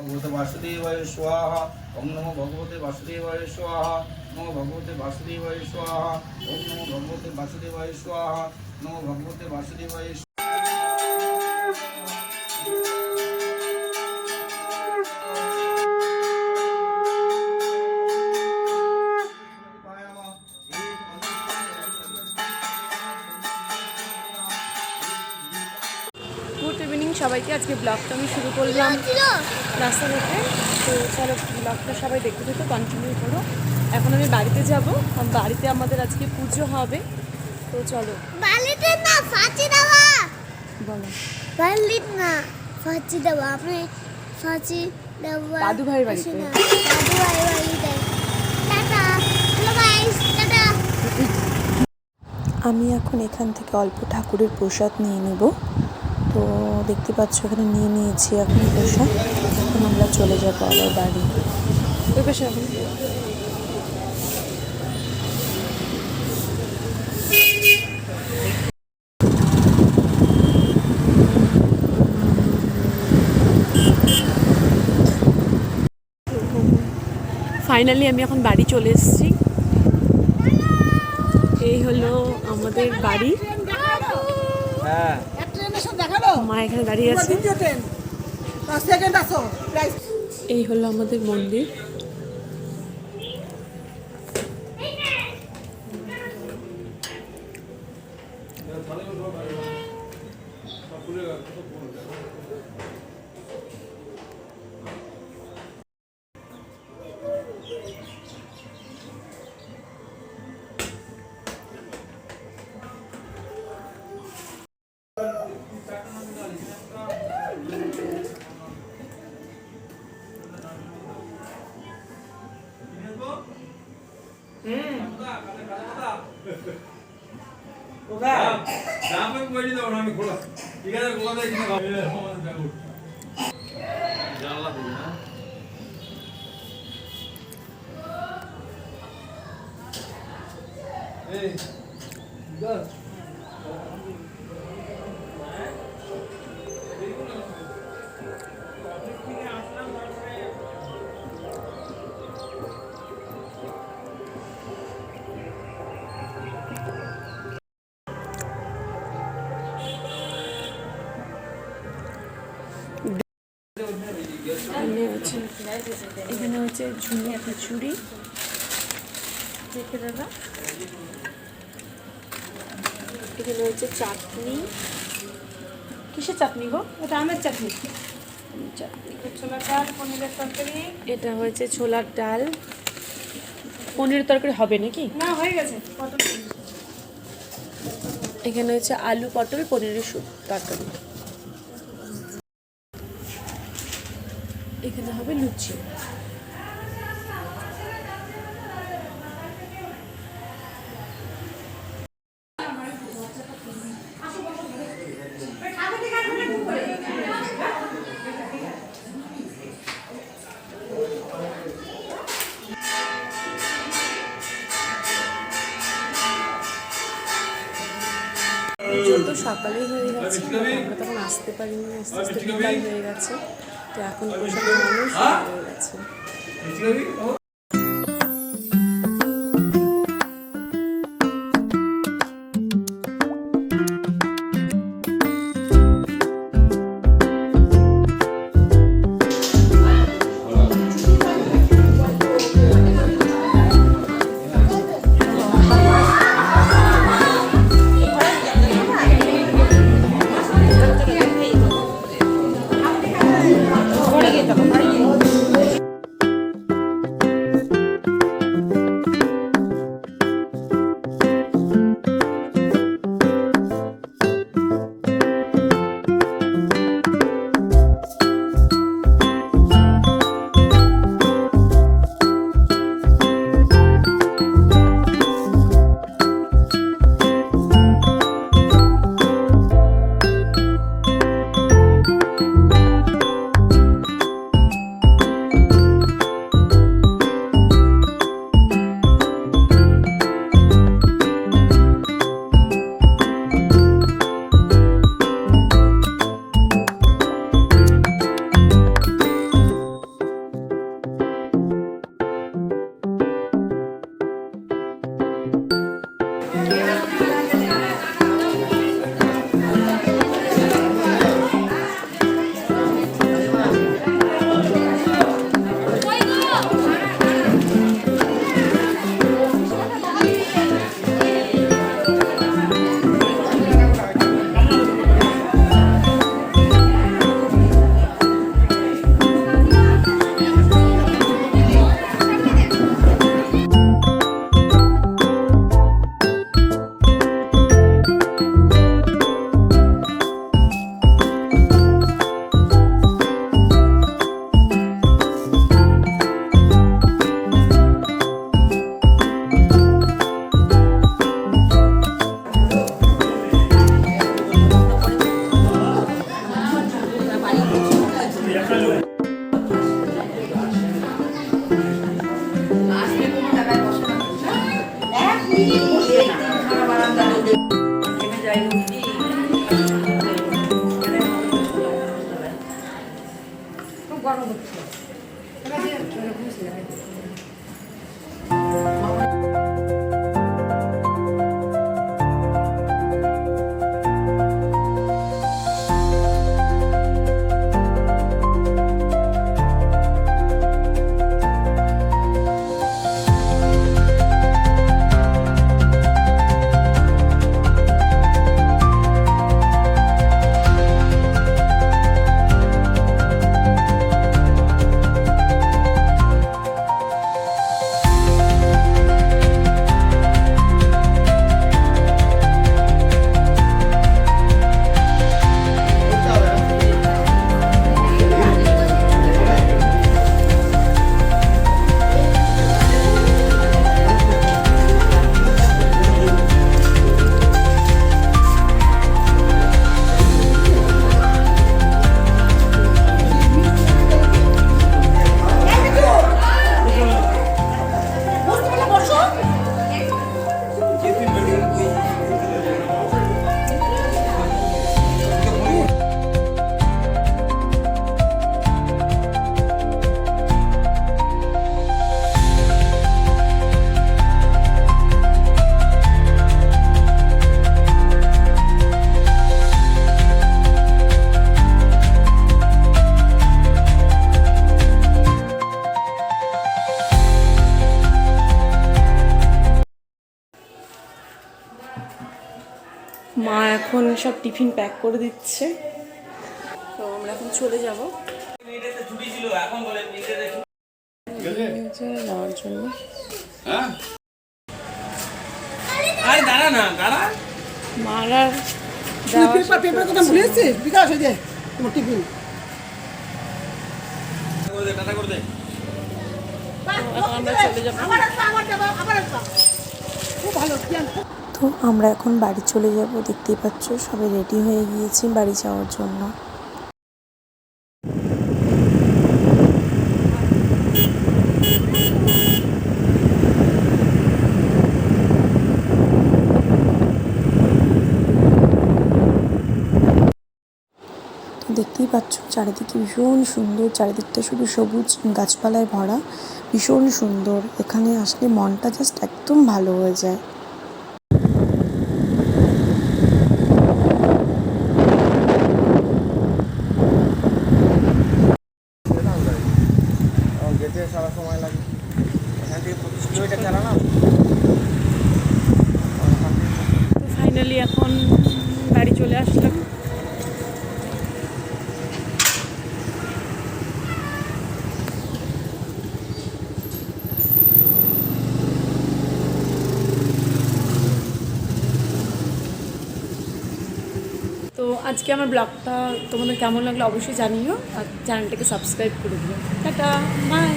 भगवते वासुदेवाय स्वाहा। ओम नमो भगवते वासुदेवाय स्वाहा। नमो भगवते वासुदेवाय स्वाहा। ओम नमो भगवते वासुदेवाय स्वाहा। नमो भगवते वासुदेवाय গুড ইভিনিং সবাইকে। আজকে ব্লগটা আমি শুরু করলাম রাস্তাঘাটে। তো চলো ব্লগটা সবাই দেখতে দেখতে কন্টিনিউ করো। এখন আমি বাড়িতে যাব, বাড়িতে আমাদের আজকে পুজো হবে। তো চলো। বালিতে না ফাঁচি দেওয়া, বলো। বালিতে না ফাঁচি দেওয়া, আপনি ফাঁচি দেওয়া দাদু ভাইয়ের বাড়িতে। দাদু ভাই বাড়িতে। Tata, hello guys, tata. আমি এখন এখান থেকে অল্প ঠাকুরের প্রসাদ নিয়ে নেব। তো দেখতে পাচ্ছ এখানে নিয়ে নিয়েছি এখন প্রসাদ। এখন আমরা চলে যাবো আবার বাড়ি। ফাইনালি আমি এখন বাড়ি চলে এসেছি। এই হলো আমাদের বাড়ি। মা এখানে দাঁড়িয়ে আছে। এই হলো আমাদের মন্দির। এখানে হচ্ছে ঝুনিয়া খিচুড়ি। দেখে দাদা, এখানে হচ্ছে চাটনি। কিসের চাটনি গো? এটা আমের চাটনি। চাটনি। ছোলার ডাল, পনিরের তরকারি। এটা হয়েছে ছোলার ডাল। পনিরের তরকারি হবে নাকি? না, হয়ে গেছে। পটল এখানে হচ্ছে আলু পটল পনিরের তরকারি। এখানে হবে লুচি। তো সকালেই হয়ে গেছে, আমরা তখন আসতে পারিনি, আস্তে আস্তে বিকাল হয়ে গেছে। তো এখন প্রসাদ খাওয়ানো শুরু হয়ে গেছে। গরম হচ্ছে এবার দিয়ে বুঝে যাবে। মা এখন সব টিফিন প্যাক করে দিচ্ছে, তো আমরা এখন চলে যাব যাওয়ার জন্য। হ্যাঁ আরে দাঁড়া না দাঁড়া মারা পেপার কথা ভুলে এসেছিস বিকাশ হয়ে যায় তোমার টিফিন টাটা করে দে। এখন আমরা চলে যাবো। খুব ভালো তো আমরা এখন বাড়ি চলে যাব। দেখতেই পাচ্ছ সবাই রেডি হয়ে গিয়েছি বাড়ি যাওয়ার জন্য। তো দেখতেই পাচ্ছ চারিদিকে ভীষণ সুন্দর, চারিদিকটা শুধু সবুজ গাছপালায় ভরা, ভীষণ সুন্দর। এখানে আসলে মনটা জাস্ট একদম ভালো হয়ে যায়। যেতে সারা সময় লাগে, এখান থেকে 25 কিলোমিটার চালালাম। তো ফাইনালি এখন বাড়ি চলে আসলাম। তো আজকে আমার ব্লগটা তোমাদের কেমন লাগলো অবশ্যই জানিও, আর চ্যানেলটাকে সাবস্ক্রাইব করে দিও। Tata bye.